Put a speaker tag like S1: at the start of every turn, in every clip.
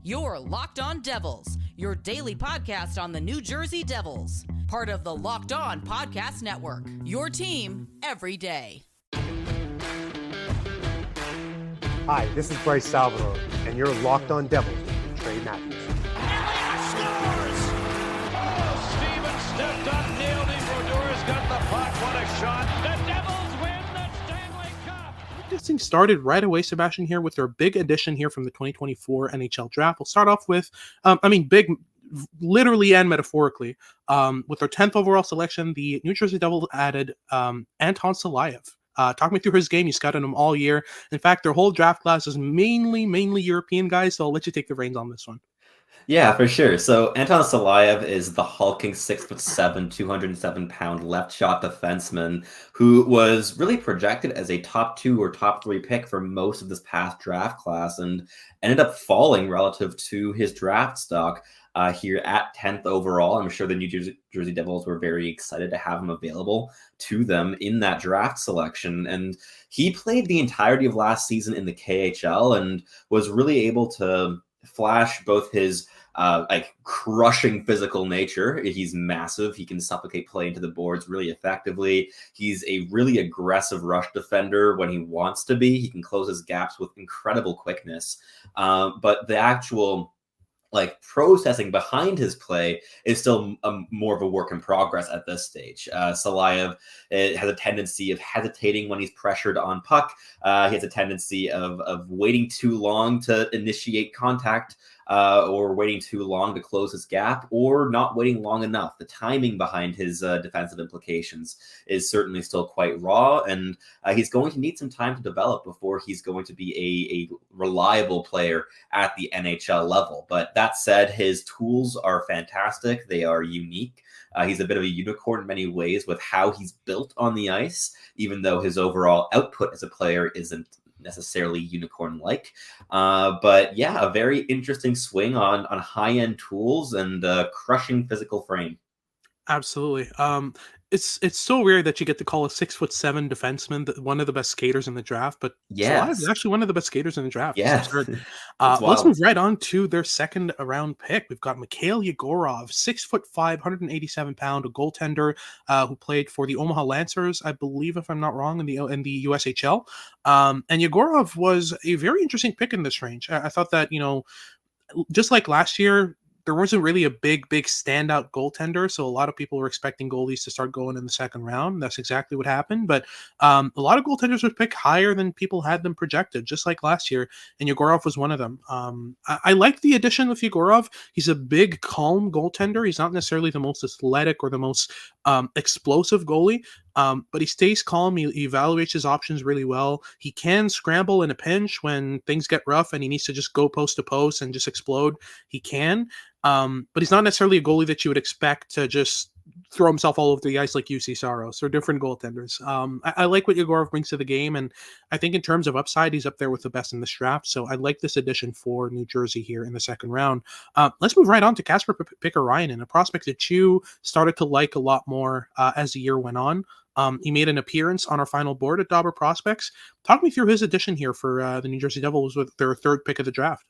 S1: You're Locked On Devils, your daily podcast on the New Jersey Devils. Part of the Locked On Podcast Network, your team every day.
S2: Hi, this is Bryce Salvador, and you're Locked On Devils with Trey Matthews.
S3: Elliott scores! Oh, Steven stepped up, nailed him. Brodor's got the puck. What a shot. The Devils win the Stanley Cup.
S4: This thing started right away, Sebastian, here with their big addition here from the 2024 NHL Draft. We'll start off with, big, literally and metaphorically, with their 10th overall selection, the New Jersey Devils added Anton Salayev. Talk me through his game. You scouted him all year. In fact, their whole draft class is mainly European guys, so I'll let you take the reins on this one.
S5: Yeah, for sure. So Anton Salayev is the hulking 6'7", 207-pound left shot defenseman who was really projected as a top 2 or top 3 pick for most of this past draft class and ended up falling relative to his draft stock here at 10th overall. I'm sure the New Jersey Devils were very excited to have him available to them in that draft selection. And he played the entirety of last season in the KHL and was really able to flash both his crushing physical nature. He's massive. He can supplicate play into the boards really effectively. He's a really aggressive rush defender when he wants to be. He can close his gaps with incredible quickness. But the actual processing behind his play is still more of a work in progress at this stage. Salayev has a tendency of hesitating when he's pressured on puck. He has a tendency of waiting too long to initiate contact, or waiting too long to close his gap, or not waiting long enough. The timing behind his defensive implications is certainly still quite raw, and he's going to need some time to develop before he's going to be a reliable player at the NHL level. But that said, his tools are fantastic. They are unique. He's a bit of a unicorn in many ways with how he's built on the ice, even though his overall output as a player isn't necessarily unicorn-like. But yeah, a very interesting swing on high-end tools and crushing physical frame.
S4: Absolutely. It's so weird that you get to call a 6'7" defenseman one of the best skaters in the draft, but
S5: yeah,
S4: he's actually one of the best skaters in the draft.
S5: Yeah.
S4: Let's move right on to their second round pick. We've got Mikhail Yegorov, 6'5", 187-pound, a goaltender who played for the Omaha Lancers, I believe, if I'm not wrong, in the USHL. And Yegorov was a very interesting pick in this range. I thought that, just like last year, there wasn't really a big standout goaltender, so a lot of people were expecting goalies to start going in the second round. That's exactly what happened, but a lot of goaltenders were picked higher than people had them projected, just like last year, and Yegorov was one of them. I like the addition with Yegorov. He's a big, calm goaltender. He's not necessarily the most athletic or the most explosive goalie, but he stays calm. He evaluates his options really well. He can scramble in a pinch when things get rough and he needs to just go post to post and just explode. He can. But he's not necessarily a goalie that you would expect to just throw himself all over the ice like UC Saros or different goaltenders. I like what Yegorov brings to the game, and I think in terms of upside, he's up there with the best in this draft. So I like this addition for New Jersey here in the second round. Let's move right on to Kasper Pikkarainen, a prospect that you started to like a lot more as the year went on. He made an appearance on our final board at Dauber Prospects. Talk me through his addition here for the New Jersey Devils with their third pick of the draft.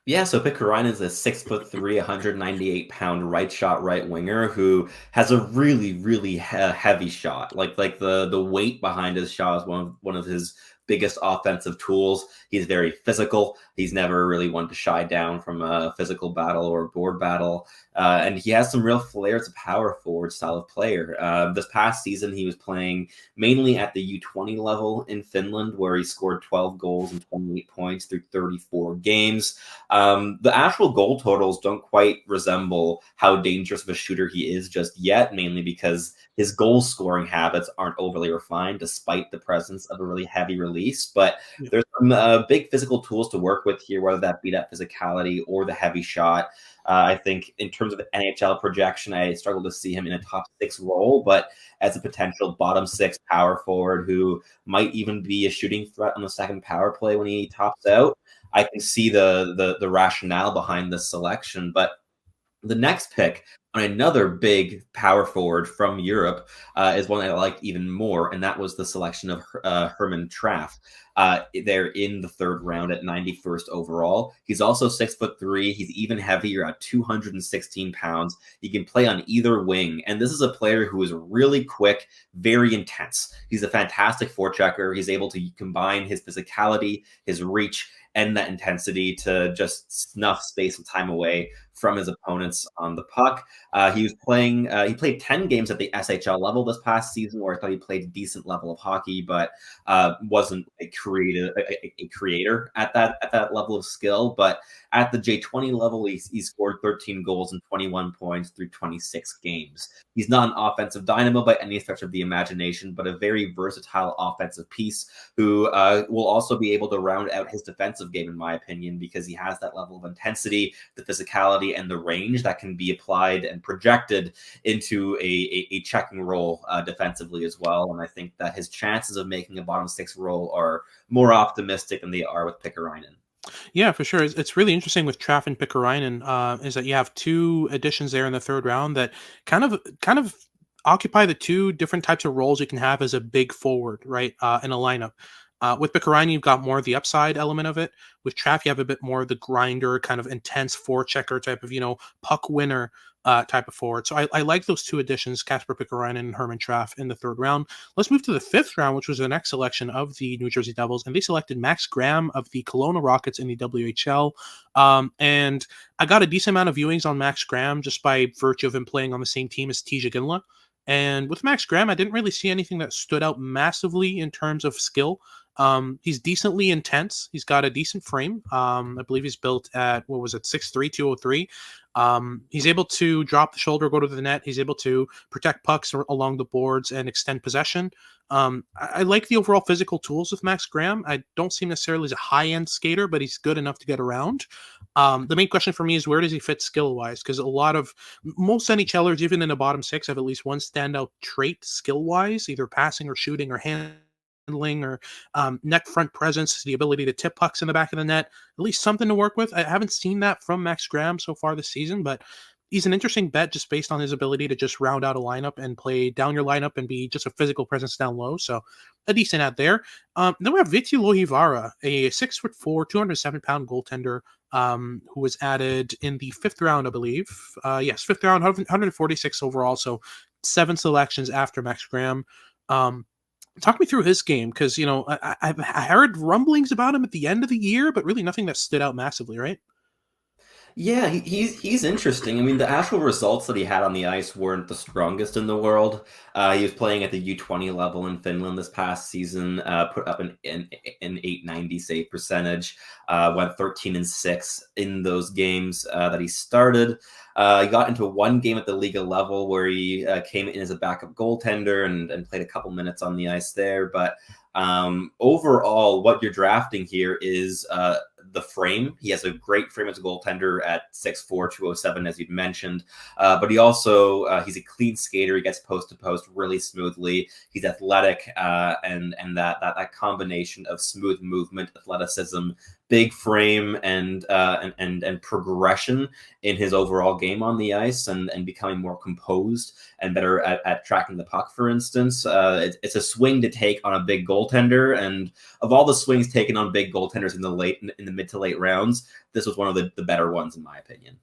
S5: Yeah, so Pikkarainen is a 6'3", 198-pound right shot right winger who has a really heavy shot. Like the weight behind his shot is one of his biggest offensive tools. He's very physical. He's never really one to shy down from a physical battle or a board battle. And he has some real flair as a power forward style of player. This past season, he was playing mainly at the U20 level in Finland, where he scored 12 goals and 28 points through 34 games. The actual goal totals don't quite resemble how dangerous of a shooter he is just yet, mainly because his goal scoring habits aren't overly refined, despite the presence of a really heavy release. But there's some big physical tools to work with here, whether that be that physicality or the heavy shot. I think in terms of NHL projection, I struggle to see him in a top 6 role, but as a potential bottom 6 power forward who might even be a shooting threat on the second power play when he tops out, I can see the rationale behind this selection. But The next pick on another big power forward from Europe is one that I liked even more, and that was the selection of Herman Traff. They're in the third round at 91st overall. He's also 6'3". He's even heavier at 216 pounds. He can play on either wing, and this is a player who is really quick, very intense. He's a fantastic forechecker. He's able to combine his physicality, his reach, and that intensity to just snuff space and time away from his opponents on the puck. He played 10 games at the SHL level this past season, where I thought he played a decent level of hockey, but wasn't a creator at that level of skill. But at the J20 level, he scored 13 goals and 21 points through 26 games. He's not an offensive dynamo by any stretch of the imagination, but a very versatile offensive piece who will also be able to round out his defensive game, in my opinion, because he has that level of intensity, the physicality, and the range that can be applied and projected into a checking role defensively as well. And I think that his chances of making a bottom six role are more optimistic than they are with Pikkarainen.
S4: Yeah, for sure. It's really interesting with Traff and Pikkarainen is that you have two additions there in the third round that kind of occupy the two different types of roles you can have as a big forward, right, in a lineup. With Pikkarainen, you've got more of the upside element of it. With Traff, you have a bit more of the grinder, kind of intense forechecker type of, puck winner type of forward. So I like those two additions, Kasper Pikkarainen and Herman Traff in the third round. Let's move to the fifth round, which was the next selection of the New Jersey Devils, and they selected Max Graham of the Kelowna Rockets in the WHL. And I got a decent amount of viewings on Max Graham just by virtue of him playing on the same team as Tija Ginla. And with Max Graham, I didn't really see anything that stood out massively in terms of skill. He's decently intense. He's got a decent frame. I believe he's built at, 6'3", 203. He's able to drop the shoulder, go to the net. He's able to protect pucks along the boards and extend possession. I like the overall physical tools with Max Graham. I don't see him necessarily as a high-end skater, but he's good enough to get around. The main question for me is, where does he fit skill-wise? Because most NHLers, even in the bottom six, have at least one standout trait skill-wise, either passing or shooting or handling or net front presence, the ability to tip pucks in the back of the net, at least something to work with. I haven't seen that from Max Graham so far this season, but he's an interesting bet just based on his ability to just round out a lineup and play down your lineup and be just a physical presence down low. So a decent ad there. Then we have Viti Lohivara, a 6'4", 207-pound goaltender who was added in the fifth round, I believe. Yes, fifth round, 146 overall. So 7 selections after Max Graham. Talk me through his game, because I heard rumblings about him at the end of the year, but really nothing that stood out massively, right?
S5: Yeah, he's interesting. I mean, the actual results that he had on the ice weren't the strongest in the world. He was playing at the U20 level in Finland this past season, put up an 890 save percentage, went 13-6 in those games that he started. He got into one game at the Liga level where he came in as a backup goaltender and played a couple minutes on the ice there. But overall, what you're drafting here is the frame. He has a great frame as a goaltender at 6'4", 207, as you'd mentioned. But he also, he's a clean skater. He gets post to post really smoothly. He's athletic, and that combination of smooth movement, athleticism, big frame, and progression in his overall game on the ice, and becoming more composed and better at tracking the puck, for instance. It's a swing to take on a big goaltender, and of all the swings taken on big goaltenders in the mid to late rounds, this was one of the better ones, in my opinion.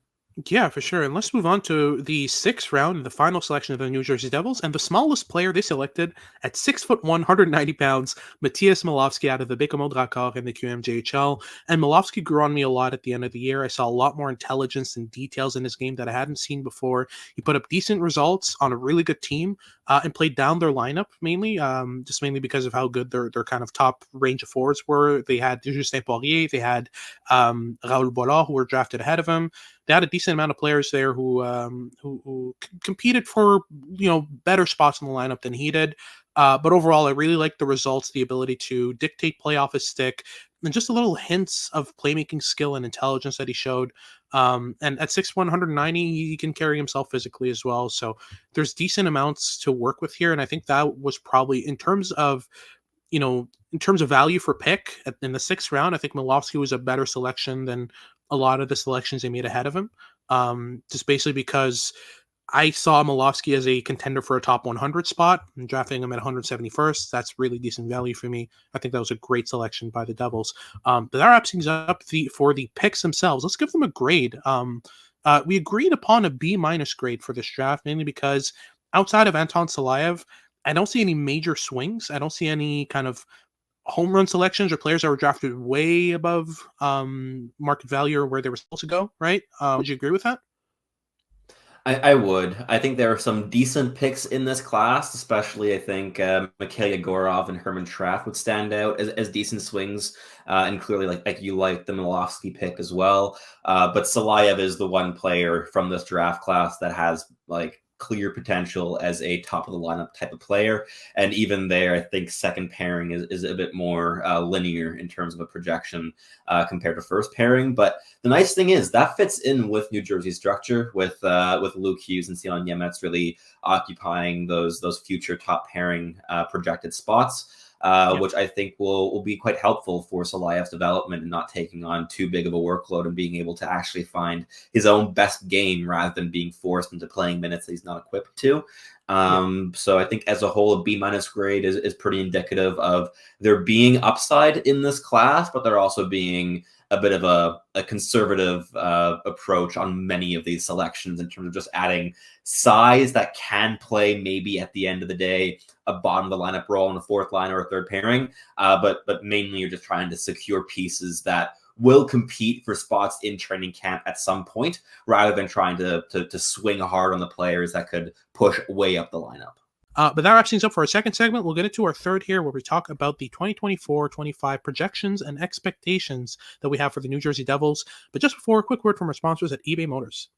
S4: Yeah, for sure. And let's move on to the sixth round, the final selection of the New Jersey Devils. And the smallest player they selected at 6'1", 190 pounds, Matthias Milovsky out of the Bécamo Dracor in the QMJHL. And Milovsky grew on me a lot at the end of the year. I saw a lot more intelligence and details in his game that I hadn't seen before. He put up decent results on a really good team and played down their lineup mainly, just mainly because of how good their kind of top range of forwards were. They had Justin Poirier, they had Raoul Bollard, who were drafted ahead of him. They had a decent amount of players there who competed for better spots in the lineup than he did. But overall, I really liked the results, the ability to dictate play off his stick, and just a little hints of playmaking skill and intelligence that he showed. And at 6'1", 190, he can carry himself physically as well. So there's decent amounts to work with here. And I think that was probably, in terms of value for pick in the sixth round, I think Milovsky was a better selection than a lot of the selections they made ahead of him. just basically because I saw Malofsky as a contender for a top 100 spot, and drafting him at 171st. That's really decent value for me. I think that was a great selection by the Devils. But that wraps things up for the picks themselves. Let's give them a grade. We agreed upon a B- grade for this draft, mainly because outside of Anton Salayev, I don't see any major swings. I don't see any kind of home run selections or players that were drafted way above market value or where they were supposed to go, right? Would you agree with that?
S5: I would. I think there are some decent picks in this class, especially I think Mikhail Yegorov and Herman Traff would stand out as decent swings, and clearly like you like the Milovsky pick as well. But Salayev is the one player from this draft class that has like clear potential as a top of the lineup type of player. And even there, I think second pairing is a bit more linear in terms of a projection compared to first pairing. But the nice thing is that fits in with New Jersey's structure with Luke Hughes and Simon Nemec really occupying those future top pairing projected spots. Which I think will be quite helpful for Salayev's development and not taking on too big of a workload and being able to actually find his own best game rather than being forced into playing minutes that he's not equipped to. So I think as a whole, a B- grade is pretty indicative of there being upside in this class, but there also being a bit of a conservative approach on many of these selections in terms of just adding size that can play maybe at the end of the day a bottom of the lineup role in a fourth line or a third pairing, but mainly you're just trying to secure pieces that will compete for spots in training camp at some point, rather than trying to swing hard on the players that could push way up the lineup.
S4: But that wraps things up for our second segment. We'll get into our third here, where we talk about the 2024-25 projections and expectations that we have for the New Jersey Devils. But just before, a quick word from our sponsors at eBay Motors.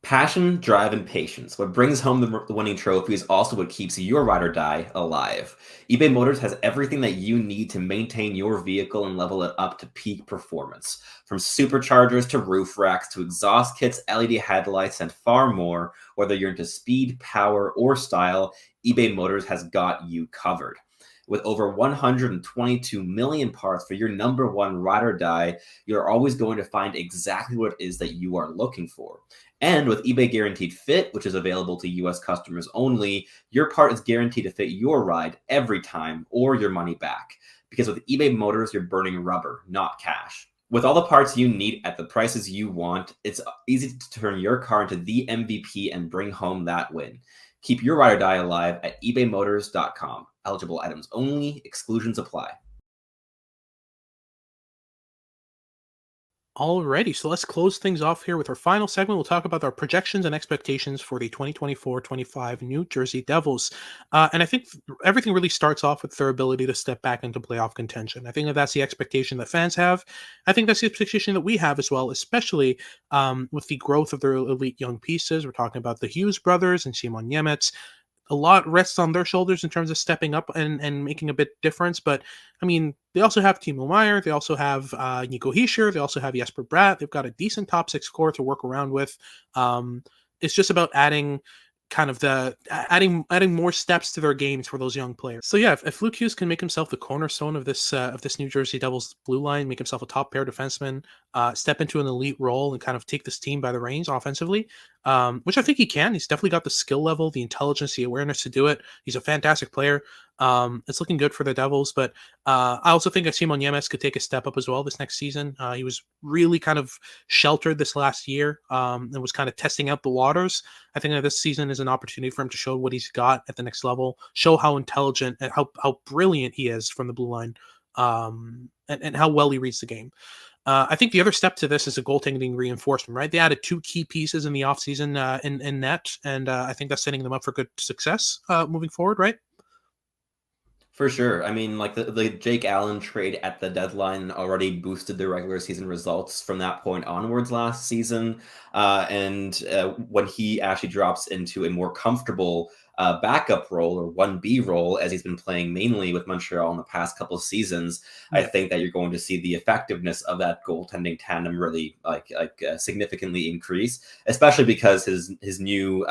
S5: Passion, drive, and patience. What brings home the winning trophy is also what keeps your ride or die alive. eBay Motors has everything that you need to maintain your vehicle and level it up to peak performance. From superchargers to roof racks to exhaust kits, LED headlights, and far more, whether you're into speed, power, or style, eBay Motors has got you covered. With over 122 million parts for your number one ride or die, you're always going to find exactly what it is that you are looking for. And with eBay Guaranteed Fit, which is available to U.S. customers only, your part is guaranteed to fit your ride every time or your money back. Because with eBay Motors, you're burning rubber, not cash. With all the parts you need at the prices you want, it's easy to turn your car into the MVP and bring home that win. Keep your ride or die alive at ebaymotors.com. Eligible items only. Exclusions apply.
S4: Alrighty, so let's close things off here with our final segment. We'll talk about our projections and expectations for the 2024-25 New Jersey Devils. And I think everything really starts off with their ability to step back into playoff contention. I think that's the expectation that fans have. I think that's the expectation that we have as well, especially with the growth of their elite young pieces. We're talking about the Hughes brothers and Simon Nemec. A lot rests on their shoulders in terms of stepping up and making a bit difference. But, I mean, they also have Timo Meier. They also have Nico Hischier. They also have Jesper Bratt. They've got a decent top six core to work around with. It's just about adding kind of adding more steps to their games for those young players. So yeah, if Luke Hughes can make himself the cornerstone of this New Jersey Devils blue line, make himself a top pair defenseman, step into an elite role and kind of take this team by the reins offensively, which I think he can. He's definitely got the skill level, the intelligence, the awareness to do it. He's a fantastic player. It's looking good for the Devils, but I also think Simon Nemec could take a step up as well this next season. He was really kind of sheltered this last year and was kind of testing out the waters. I think that this season is an opportunity for him to show what he's got at the next level, show how intelligent and how brilliant he is from the blue line, and how well he reads the game. I think the other step to this is a goaltending reinforcement, right? They added two key pieces in the offseason in net, and I think that's setting them up for good success moving forward, right?
S5: For sure. I mean, like the Jake Allen trade at the deadline already boosted their regular season results from that point onwards last season. And when he actually drops into a more comfortable backup role or 1B role, as he's been playing mainly with Montreal in the past couple of seasons, I think that you're going to see the effectiveness of that goaltending tandem really significantly increase, especially because his new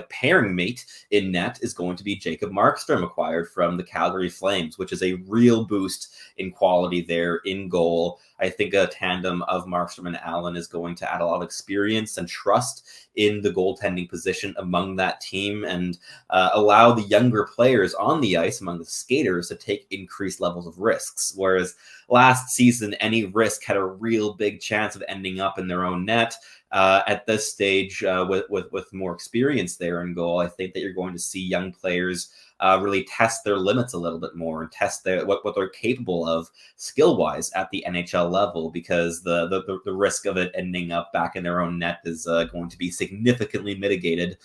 S5: pairing mate in net is going to be Jacob Markstrom, acquired from the Calgary Flames, which is a real boost in quality there in goal. I think a tandem of Markstrom and Allen is going to add a lot of experience and trust in the goaltending position among that team, and allow the younger players on the ice, among the skaters, to take increased levels of risks. Whereas last season, any risk had a real big chance of ending up in their own net. At this stage, with more experience there in goal, I think that you're going to see young players really test their limits a little bit more and test what they're capable of skill-wise at the NHL level, because the risk of it ending up back in their own net is going to be significantly mitigated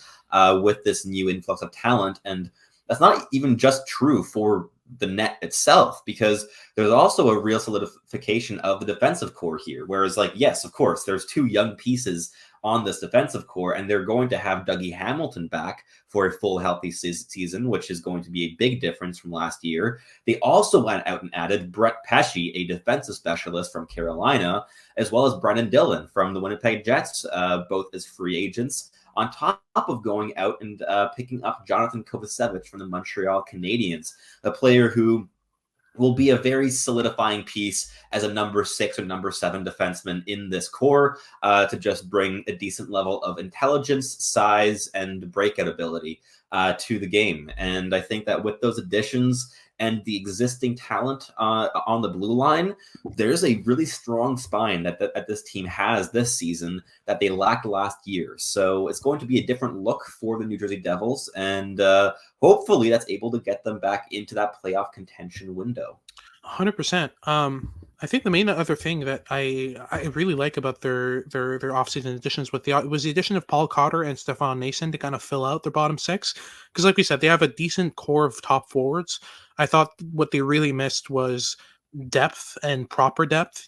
S5: with this new influx of talent. And that's not even just true for the net itself, because there's also a real solidification of the defensive core here. Whereas, yes, of course, there's two young pieces on this defensive core, and they're going to have Dougie Hamilton back for a full healthy season, which is going to be a big difference from last year. They also went out and added Brett Pesce, a defensive specialist from Carolina, as well as Brendan Dillon from the Winnipeg Jets, both as free agents, on top of going out and picking up Jonathan Kovacevic from the Montreal Canadiens, a player who will be a very solidifying piece as a number 6 or number 7 defenseman in this core, to just bring a decent level of intelligence, size, and breakout ability to the game. And I think that with those additions and the existing talent on the blue line, there's a really strong spine that this team has this season that they lacked last year. So it's going to be a different look for the New Jersey Devils, and hopefully that's able to get them back into that playoff contention window.
S4: 100%. I think the main other thing that I really like about their offseason additions was the addition of Paul Cotter and Stefan Noesen to kind of fill out their bottom 6. Because like we said, they have a decent core of top forwards. I thought what they really missed was depth and proper depth.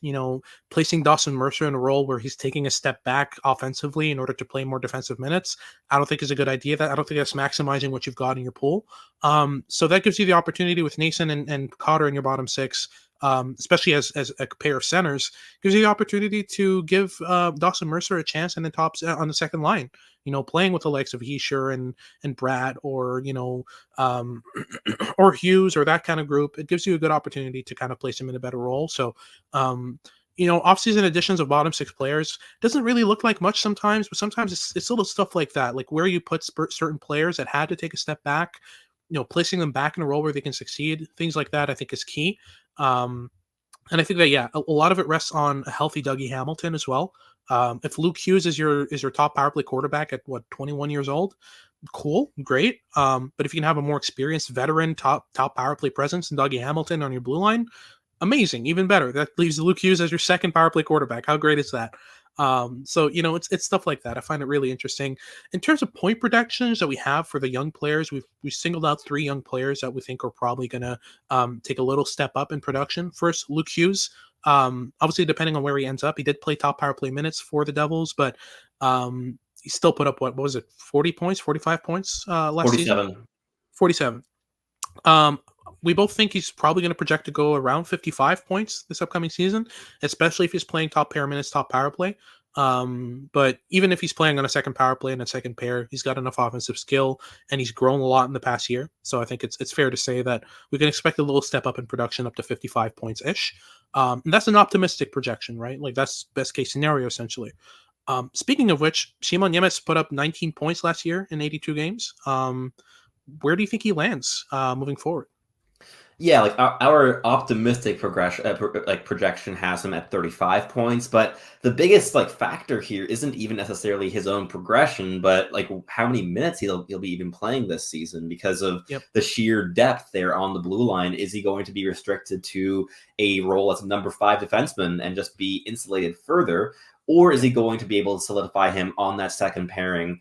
S4: Placing Dawson Mercer in a role where he's taking a step back offensively in order to play more defensive minutes, I don't think is a good idea. I don't think that's maximizing what you've got in your pool. So that gives you the opportunity with Noesen and Cotter in your bottom 6, especially as a pair of centers, gives you the opportunity to give Dawson Mercer a chance in the tops on the second line. Playing with the likes of Heischer and Brad, or or Hughes, or that kind of group. It gives you a good opportunity to kind of place him in a better role. So off-season additions of bottom 6 players doesn't really look like much sometimes, but sometimes it's little stuff like that, like where you put certain players that had to take a step back, placing them back in a role where they can succeed. Things like that I think is key. And I think that, a lot of it rests on a healthy Dougie Hamilton as well. If Luke Hughes is your top power play quarterback at 21 years old, cool, great. But if you can have a more experienced veteran top power play presence than Dougie Hamilton on your blue line, amazing, even better. That leaves Luke Hughes as your second power play quarterback. How great is that? So it's stuff like that. I find it really interesting. In terms of point projections that we have for the young players, we singled out 3 young players that we think are probably going to take a little step up in production. First, Luke Hughes. Obviously, depending on where he ends up, he did play top power play minutes for the Devils, but he still put up, what was it, 40 points, 45 points last season? 47. We both think he's probably going to project to go around 55 points this upcoming season, especially if he's playing top pair minutes, top power play. But even if he's playing on a second power play and a second pair, he's got enough offensive skill, and he's grown a lot in the past year. So I think it's fair to say that we can expect a little step up in production up to 55 points ish. And that's an optimistic projection, right? Like that's best case scenario essentially. Speaking of which, Szymon Niemetz put up 19 points last year in 82 games. Where do you think he lands moving forward?
S5: Yeah, like our optimistic projection has him at 35 points, but the biggest factor here isn't even necessarily his own progression, but how many minutes he'll be even playing this season because of the sheer depth there on the blue line. Is he going to be restricted to a role as a number 5 defenseman and just be insulated further, or is he going to be able to solidify him on that second pairing?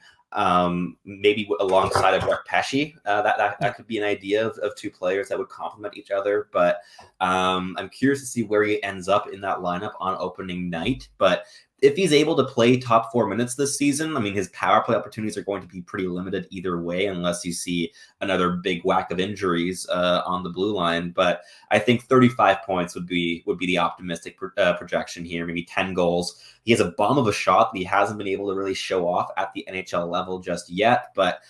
S5: Maybe alongside of Brett Pesce, that could be an idea of 2 players that would complement each other. But I'm curious to see where he ends up in that lineup on opening night. But if he's able to play top 4 minutes this season, I mean, his power play opportunities are going to be pretty limited either way, unless you see another big whack of injuries on the blue line. But I think 35 points would be the optimistic projection here. Maybe 10 goals. He has a bomb of a shot that he hasn't been able to really show off at the NHL level just yet, but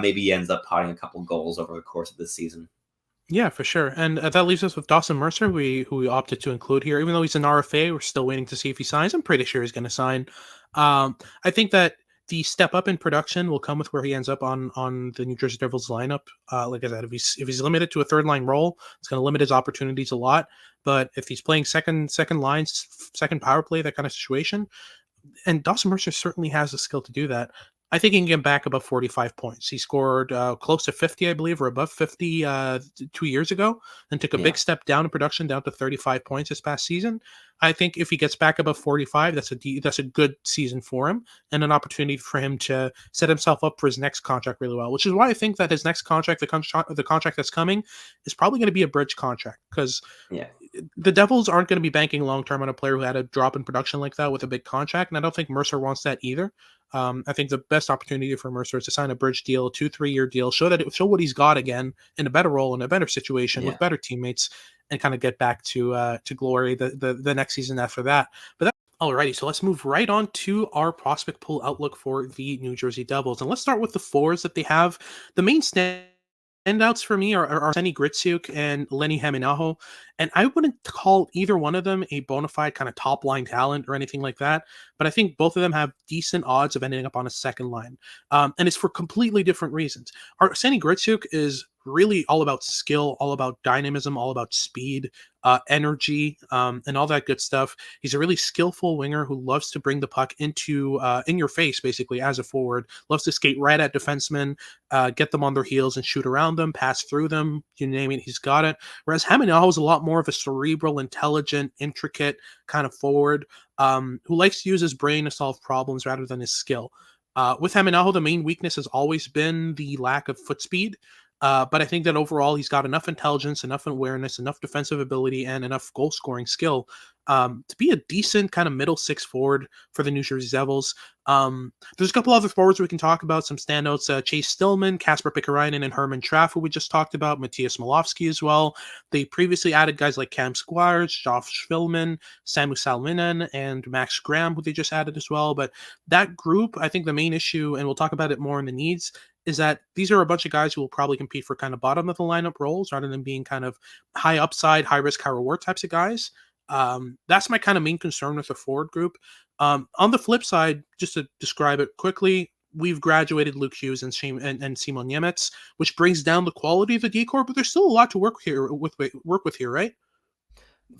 S5: maybe he ends up potting a couple goals over the course of this season.
S4: Yeah, for sure. And that leaves us with Dawson Mercer, who we opted to include here. Even though he's an RFA, we're still waiting to see if he signs. I'm pretty sure he's going to sign. I think that the step up in production will come with where he ends up on the New Jersey Devils lineup. Like I said, if he's limited to a third line role, it's going to limit his opportunities a lot. But if he's playing second lines, second power play, that kind of situation, and Dawson Mercer certainly has the skill to do that. I think he can get back above 45 points. He scored close to 50, I believe, or above 50 2 years ago, and took a big step down in production, down to 35 points this past season. I think if he gets back above 45, that's a good season for him, and an opportunity for him to set himself up for his next contract really well. Which is why I think that his next contract, the contract that's coming, is probably going to be a bridge contract, because the Devils aren't going to be banking long term on a player who had a drop in production like that with a big contract, and I don't think Mercer wants that either. I think the best opportunity for Mercer is to sign a bridge deal, 2-3 year deal, show what he's got again in a better role, in a better situation with better teammates, and kind of get back to glory the next season after that. But alrighty, so let's move right on to our prospect pool outlook for the New Jersey Devils, and let's start with the forwards that they have. The main standouts for me are Arseny Gritsuk and Lenny Haminaho, and I wouldn't call either one of them a bona fide kind of top line talent or anything like that, but I think both of them have decent odds of ending up on a second line, and it's for completely different reasons. Arseny Gritsuk is really all about skill, all about dynamism, all about speed, energy, and all that good stuff. He's a really skillful winger who loves to bring the puck into in your face, basically, as a forward. Loves to skate right at defensemen, get them on their heels and shoot around them, pass through them, you name it, he's got it. Whereas Haminaho is a lot more of a cerebral, intelligent, intricate kind of forward who likes to use his brain to solve problems rather than his skill. With Haminaho, the main weakness has always been the lack of foot speed. But I think that overall he's got enough intelligence, enough awareness, enough defensive ability, and enough goal-scoring skill to be a decent kind of middle six forward for the New Jersey Devils. There's a couple other forwards we can talk about, some standouts, Chase Stillman, Kasper Pikkarainen, and Herman Traff, who we just talked about, Matthias Malofsky as well. They previously added guys like Cam Squires, Josh Schwillman, Samu Salminen, and Max Graham, who they just added as well. But that group, I think the main issue, and we'll talk about it more in the needs, is that these are a bunch of guys who will probably compete for kind of bottom of the lineup roles rather than being kind of high upside, high risk, high reward types of guys. That's my kind of main concern with the forward group. On the flip side, just to describe it quickly, we've graduated Luke Hughes and Simon Nemec, which brings down the quality of the decor, but there's still a lot to work with here, right?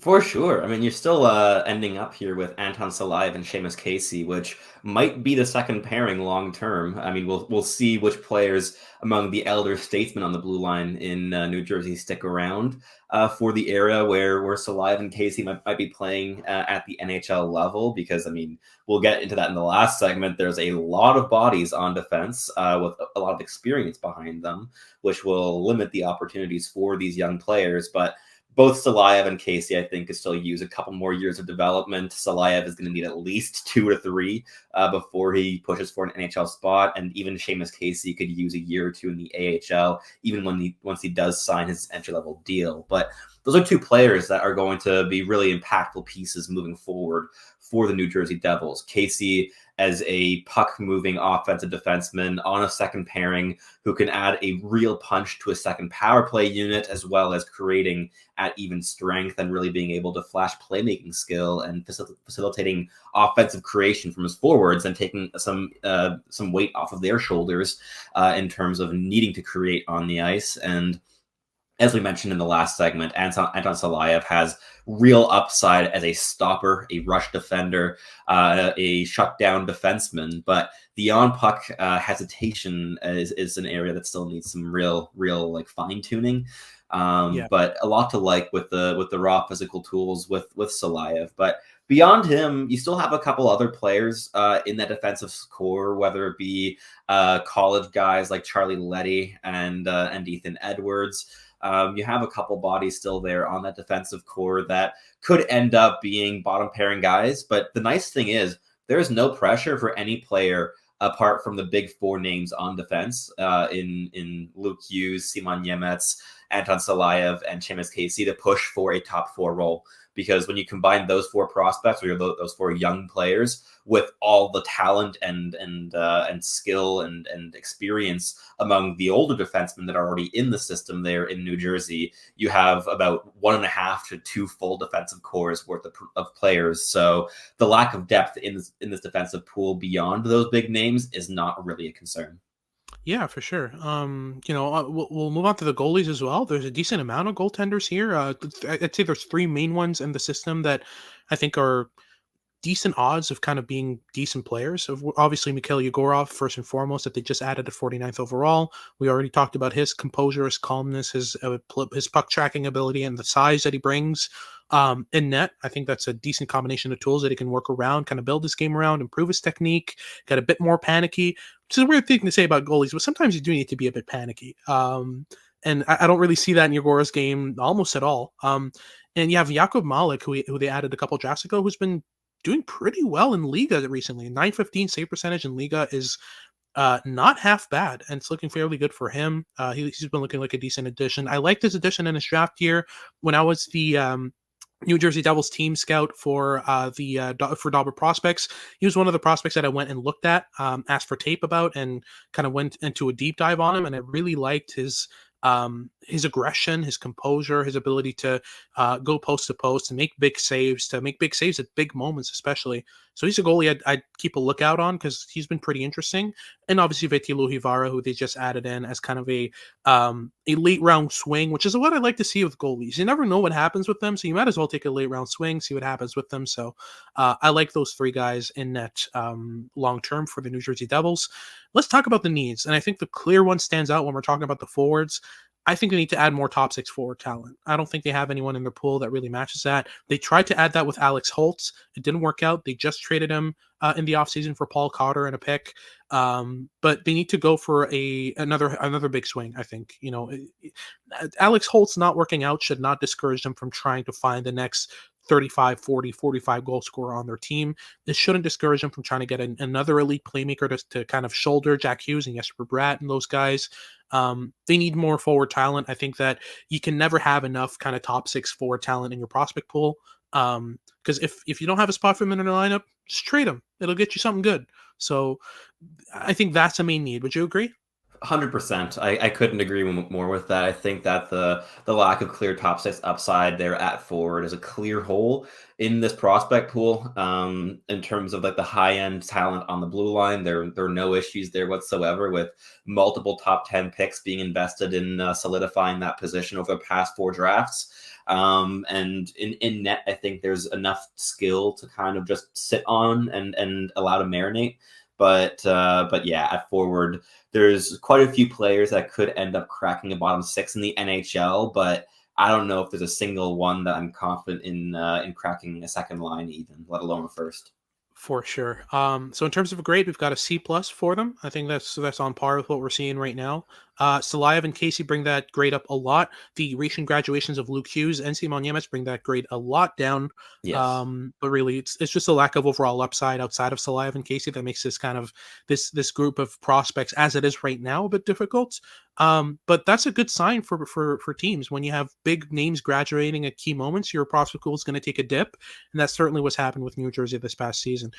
S5: For sure. I mean, you're still ending up here with Anton Salayev and Seamus Casey, which might be the second pairing long term. I mean, we'll see which players among the elder statesmen on the blue line in New Jersey stick around for the era where Salayev and Casey might be playing at the NHL level. Because, I mean, we'll get into that in the last segment. There's a lot of bodies on defense with a lot of experience behind them, which will limit the opportunities for these young players. But both Salayev and Casey, I think, could still use a couple more years of development. Salayev is going to need at least 2 to 3 before he pushes for an NHL spot. And even Seamus Casey could use a year or 2 in the AHL, even once he does sign his entry-level deal. But those are 2 players that are going to be really impactful pieces moving forward for the New Jersey Devils. Casey as a puck-moving offensive defenseman on a second pairing who can add a real punch to a second power play unit, as well as creating at even strength and really being able to flash playmaking skill and facilitating offensive creation from his forwards and taking some weight off of their shoulders in terms of needing to create on the ice. And as we mentioned in the last segment, Anton Salayev has real upside as a stopper, a rush defender, a shutdown defenseman. But the on-puck hesitation is an area that still needs some real like fine-tuning. But a lot to like with the raw physical tools with Salayev. But beyond him, you still have a couple other players in that defensive core, whether it be college guys like Charlie Leddy and Ethan Edwards. You have a couple bodies still there on that defensive core that could end up being bottom pairing guys. But the nice thing is there is no pressure for any player apart from the big four names on defense in Luke Hughes, Simon Nemec, Anton Salayev, and Seamus Casey to push for a top four role. Because when you combine those four prospects, or those four young players, with all the talent and skill and experience among the older defensemen that are already in the system there in New Jersey, you have about 1.5 to 2 full defensive cores worth of players. So the lack of depth in this defensive pool beyond those big names is not really a concern.
S4: Yeah, for sure. We'll move on to the goalies as well. There's a decent amount of goaltenders here. I'd say there's 3 main ones in the system that I think are decent odds of kind of being decent players. Obviously, Mikhail Yegorov, first and foremost, that they just added at 49th overall. We already talked about his composure, his calmness, his puck tracking ability, and the size that he brings in net. I think that's a decent combination of tools that he can work around, kind of build his game around, improve his technique, get a bit more panicky, which is a weird thing to say about goalies, but sometimes you do need to be a bit panicky. And I don't really see that in Yegorov's game almost at all. And you have Jakub Malik, who they added a couple drafts ago, who's been doing pretty well in Liga recently. 915 save percentage in Liga is not half bad, and it's looking fairly good for him. He's been looking like a decent addition. I liked his addition in his draft year when I was the New Jersey Devils team scout for Dauber prospects. He was one of the prospects that I went and looked at, asked for tape about, and kind of went into a deep dive on him. And I really liked his aggression, his composure, his ability to go post to post and make big saves at big moments, especially. So he's a goalie I'd keep a lookout on because he's been pretty interesting. And obviously Veeti Luhivara, who they just added in as kind of a late round swing, which is what I like to see with goalies. You never know what happens with them, so you might as well take a late round swing, see what happens with them. So I like those 3 guys in net long term for the New Jersey Devils. Let's talk about the needs, and I think the clear one stands out when we're talking about the forwards. I think they need to add more top 6 forward talent. I don't think they have anyone in their pool that really matches that. They tried to add that with Alex Holtz. It didn't work out. They just traded him in the offseason for Paul Cotter and a pick. But they need to go for another big swing, I think. Alex Holtz not working out should not discourage them from trying to find the next 35, 40, 45 goal scorer on their team. This shouldn't discourage them from trying to get another elite playmaker to kind of shoulder Jack Hughes and Jesper Bratt and those guys. They need more forward talent. I think that you can never have enough kind of top 6 forward talent in your prospect pool. Because if you don't have a spot for him in the lineup, just trade him. It'll get you something good. So I think that's a main need. Would you agree?
S5: 100%. I couldn't agree more with that. I think that the lack of clear top 6 upside there at forward is a clear hole in this prospect pool. In terms of like the high end talent on the blue line, there are no issues there whatsoever, with multiple top 10 picks being invested in solidifying that position over the past 4 drafts. And in net, I think there's enough skill to kind of just sit on and allow to marinate. But yeah, at forward, there's quite a few players that could end up cracking a bottom 6 in the NHL, but I don't know if there's a single one that I'm confident in cracking a second line even, let alone a first.
S4: For sure. So in terms of a grade, we've got a C+ for them. I think that's on par with what we're seeing right now. Salayev and Casey bring that grade up a lot. The recent graduations of Luke Hughes and Simon Nemec bring that grade a lot down.
S5: Yes.
S4: But really, it's just a lack of overall upside outside of Salayev and Casey that makes this kind of this group of prospects, as it is right now, a bit difficult. But that's a good sign for teams. When you have big names graduating at key moments, your prospect pool is going to take a dip, and that certainly what's happened with New Jersey this past season.